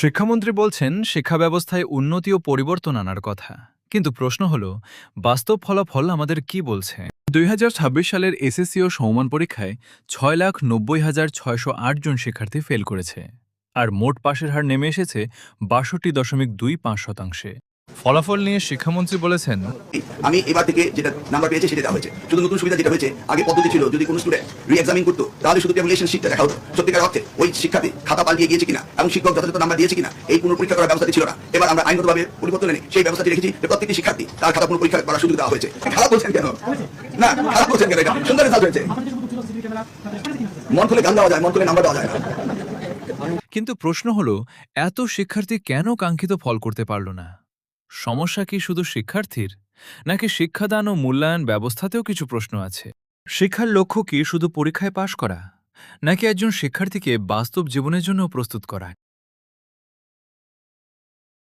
শিক্ষামন্ত্রী বলছেন শিক্ষা ব্যবস্থায় উন্নতি ও পরিবর্তন আনার কথা, কিন্তু প্রশ্ন হল বাস্তব ফলাফল আমাদের কি বলছে। 2026 সালের এসএসসি ও সমমান পরীক্ষায় 6,90,608 জন শিক্ষার্থী ফেল করেছে, আর মোট পাশের হার নেমে এসেছে 62.25%। ফলাফল নিয়ে শিক্ষামন্ত্রী বলেছেন, আমি এবার থেকে যেটা নাম্বার পেয়েছে সেটা দেওয়া হয়েছে। শুধু নতুন সুবিধা যেটা হয়েছে, আগে পদ্ধতি ছিল যদি কোনো স্টুডেন্ট রি-এক্সামিন করতো তাহলে শুধু ট্যাবুলেশন শিটটা দেখা হতো, সত্যিকার অর্থে ওই শিক্ষার্থী খাতা পাল্টিয়ে গিয়েছে কিনা এবং শিক্ষক যথাযথ নাম্বার দিয়েছে কিনা এই পুনঃপরীক্ষা করার ব্যবস্থাটি ছিল না। এবার আমরা আইনগতভাবে পরিবর্তন এনে সেই ব্যবস্থাটি রেখেছি যে প্রত্যেকটি শিক্ষার্থী তার খাতা পুনঃপরীক্ষা করার সুযোগ দেওয়া হয়েছে। খারাপ বলছেন কেন? না, খারাপ বলছেন কেন? এটা সুন্দর রেজাল্ট হয়েছে। মন খুলে গান দেওয়া যায়, মন খুলে নাম্বার দেওয়া যায় না। কিন্তু প্রশ্ন হল এত শিক্ষার্থী কেন কাঙ্ক্ষিত ফল করতে পারল না? সমস্যা কি শুধু শিক্ষার্থীর, নাকি শিক্ষাদান ও মূল্যায়ন ব্যবস্থাতেও কিছু প্রশ্ন আছে? শিক্ষার লক্ষ্য কি শুধু পরীক্ষায় পাশ করা, নাকি একজন শিক্ষার্থীকে বাস্তব জীবনের জন্য প্রস্তুত করা?